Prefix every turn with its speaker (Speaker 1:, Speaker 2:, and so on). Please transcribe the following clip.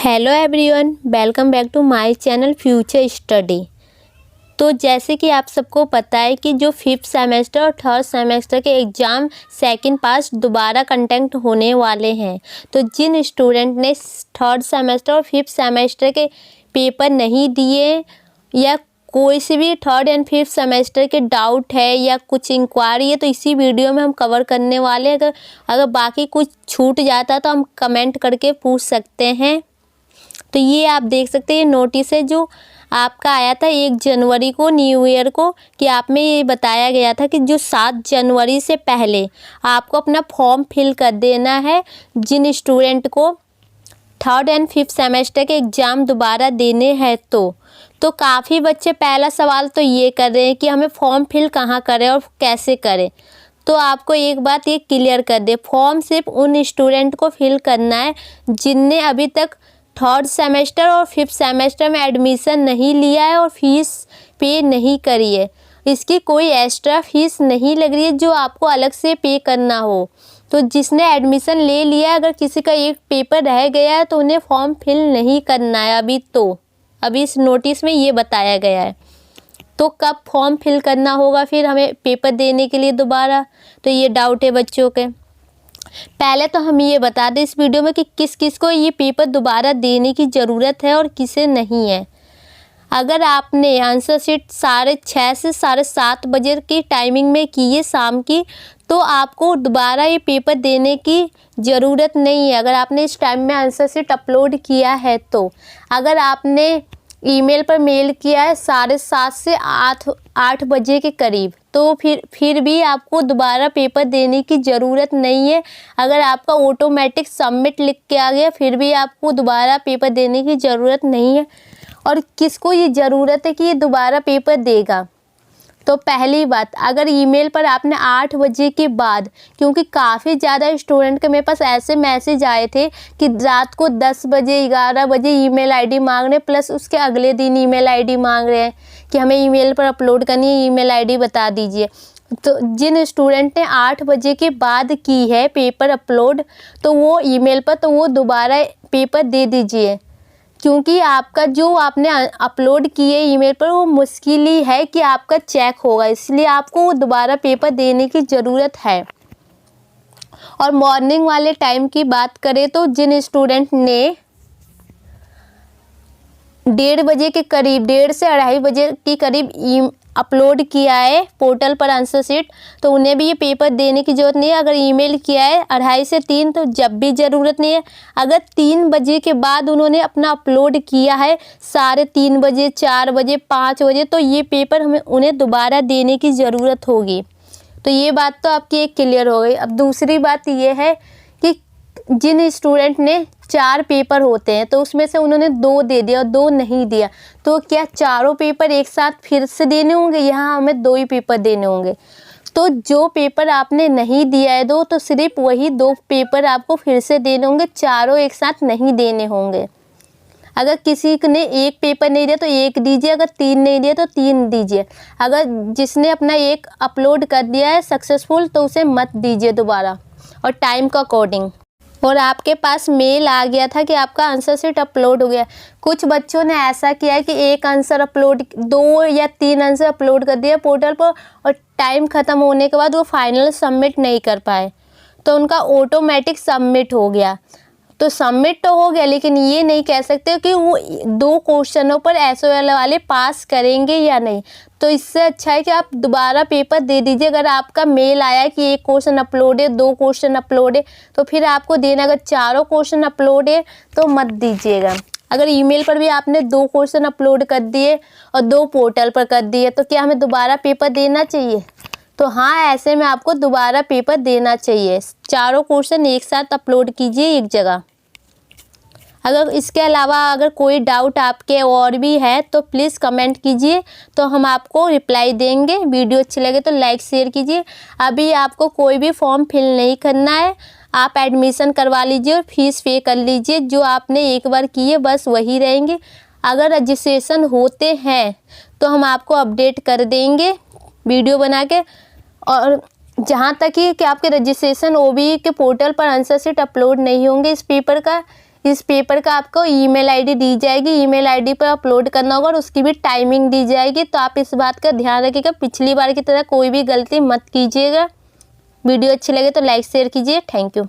Speaker 1: Hello everyone, welcome back to my channel future study. तो जैसे कि आप सबको पता है कि जो फिफ्थ सेमेस्टर और थर्ड सेमेस्टर के एग्ज़ाम सेकंड पास दोबारा कंडक्ट होने वाले हैं। तो जिन स्टूडेंट ने थर्ड सेमेस्टर और फिफ्थ सेमेस्टर के पेपर नहीं दिए या कोई से भी थर्ड एंड फिफ्थ सेमेस्टर के डाउट है या कुछ इंक्वायरी है, तो इसी वीडियो में हम कवर करने वाले हैं। अगर बाकी कुछ छूट जाता तो हम कमेंट करके पूछ सकते हैं। तो ये आप देख सकते हैं, ये नोटिस है जो आपका आया था 1 जनवरी को न्यू ईयर को, कि आप में ये बताया गया था कि जो 7 जनवरी से पहले आपको अपना फॉर्म फिल कर देना है जिन स्टूडेंट को थर्ड एंड फिफ्थ सेमेस्टर के एग्ज़ाम दोबारा देने हैं। तो काफ़ी बच्चे पहला सवाल तो ये कर रहे हैं कि हमें फॉर्म फिल कहाँ करें और कैसे करें। तो आपको एक बात ये क्लियर कर दे, फॉर्म सिर्फ उन स्टूडेंट को फिल करना है जिनने अभी तक थर्ड सेमेस्टर और फिफ्थ सेमेस्टर में एडमिशन नहीं लिया है और फीस पे नहीं करी है। इसकी कोई एक्स्ट्रा फीस नहीं लग रही है जो आपको अलग से पे करना हो। तो जिसने एडमिशन ले लिया, अगर किसी का एक पेपर रह गया है तो उन्हें फॉर्म फिल नहीं करना है अभी इस नोटिस में ये बताया गया है। तो कब फॉर्म फिल करना होगा फिर हमें पेपर देने के लिए दोबारा, तो ये डाउट है बच्चों के। पहले तो हम ये बता दें इस वीडियो में कि किस किस को ये पेपर दोबारा देने की ज़रूरत है और किसे नहीं है। अगर आपने आंसर शीट 6:30 से 7:30 बजे की टाइमिंग में की है शाम की, तो आपको दोबारा ये पेपर देने की ज़रूरत नहीं है। अगर आपने इस टाइम में आंसर शीट अपलोड किया है तो अगर आपने ईमेल पर मेल किया है 7:30 से 8 बजे के करीब, तो फिर भी आपको दोबारा पेपर देने की ज़रूरत नहीं है। अगर आपका ऑटोमेटिक सबमिट लिख के आ गया, फिर भी आपको दोबारा पेपर देने की ज़रूरत नहीं है। और किसको ये ज़रूरत है कि ये दोबारा पेपर देगा? तो पहली बात, अगर ईमेल पर आपने 8 बजे के बाद, क्योंकि काफ़ी ज़्यादा स्टूडेंट के मेरे पास ऐसे मैसेज आए थे कि रात को 10 बजे 11 बजे ईमेल आईडी मांग रहे हैं, प्लस उसके अगले दिन ईमेल आईडी मांग रहे हैं कि हमें ईमेल पर अपलोड करनी है, ईमेल आईडी बता दीजिए। तो जिन स्टूडेंट ने 8 बजे के बाद की है पेपर अपलोड, तो वो ईमेल पर तो वो दोबारा पेपर दे दीजिए, क्योंकि आपका जो आपने अपलोड किए ईमेल पर वो मुश्किल ही है कि आपका चेक होगा, इसलिए आपको दोबारा पेपर देने की ज़रूरत है। और मॉर्निंग वाले टाइम की बात करें तो जिन स्टूडेंट ने 1:30 बजे के करीब, 1:30 से 2:30 बजे के करीब अपलोड किया है पोर्टल पर आंसर शीट, तो उन्हें भी ये पेपर देने की ज़रूरत नहीं है। अगर ईमेल किया है 2:30 से 3 तो जब भी ज़रूरत नहीं है। अगर 3 बजे के बाद उन्होंने अपना अपलोड किया है 3:30 बजे, 4 बजे, 5 बजे, तो ये पेपर उन्हें दोबारा देने की ज़रूरत होगी। तो ये बात तो आपकी एक क्लियर हो गई। अब दूसरी बात ये है कि जिन स्टूडेंट ने 4 पेपर होते हैं तो उसमें से उन्होंने 2 दे दिया और 2 नहीं दिया, तो क्या चारों पेपर एक साथ फिर से देने होंगे? यहाँ हमें 2 ही पेपर देने होंगे। तो जो पेपर आपने नहीं दिया है 2, तो सिर्फ वही 2 पेपर आपको फिर से देने होंगे, चारों एक साथ नहीं देने होंगे। अगर किसी ने 1 पेपर नहीं दिया तो 1 दीजिए, अगर 3 नहीं दिया तो 3 दीजिए। अगर जिसने अपना 1 अपलोड कर दिया है सक्सेसफुल तो उसे मत दीजिए दोबारा, और टाइम का अकॉर्डिंग। और आपके पास मेल आ गया था कि आपका आंसर शीट अपलोड हो गया। कुछ बच्चों ने ऐसा किया है कि 1 आंसर अपलोड, 2 या 3 आंसर अपलोड कर दिया पोर्टल पर, और टाइम ख़त्म होने के बाद वो फाइनल सबमिट नहीं कर पाए, तो उनका ऑटोमेटिक सबमिट हो गया। तो सबमिट तो हो गया, लेकिन ये नहीं कह सकते कि वो 2 क्वेश्चनों पर एसओएल वाले पास करेंगे या नहीं। तो इससे अच्छा है कि आप दोबारा पेपर दे दीजिए। अगर आपका मेल आया कि 1 क्वेश्चन अपलोड है, 2 क्वेश्चन अपलोड है, तो फिर आपको देना। अगर चारों क्वेश्चन अपलोड है तो मत दीजिएगा। अगर ईमेल पर भी आपने 2 क्वेश्चन अपलोड कर दिए और 2 पोर्टल पर कर दिए, तो क्या हमें दोबारा पेपर देना चाहिए? तो हाँ, ऐसे में आपको दोबारा पेपर देना चाहिए। चारों क्वेश्चन एक साथ अपलोड कीजिए एक जगह। अगर इसके अलावा अगर कोई डाउट आपके और भी है तो प्लीज़ कमेंट कीजिए, तो हम आपको रिप्लाई देंगे। वीडियो अच्छी लगे तो लाइक शेयर कीजिए। अभी आपको कोई भी फॉर्म फिल नहीं करना है, आप एडमिशन करवा लीजिए और फीस पे कर लीजिए। जो आपने एक बार किए बस वही रहेंगे। अगर रजिस्ट्रेशन होते हैं तो हम आपको अपडेट कर देंगे वीडियो बना के। और जहाँ तक कि आपके रजिस्ट्रेशन ओबीई के पोर्टल पर आंसर शीट अपलोड नहीं होंगे इस पेपर का, इस पेपर का आपको ईमेल आईडी दी जाएगी, ईमेल आईडी पर अपलोड करना होगा और उसकी भी टाइमिंग दी जाएगी। तो आप इस बात का ध्यान रखिएगा, पिछली बार की तरह कोई भी गलती मत कीजिएगा। वीडियो अच्छी लगे तो लाइक शेयर कीजिए। Thank you.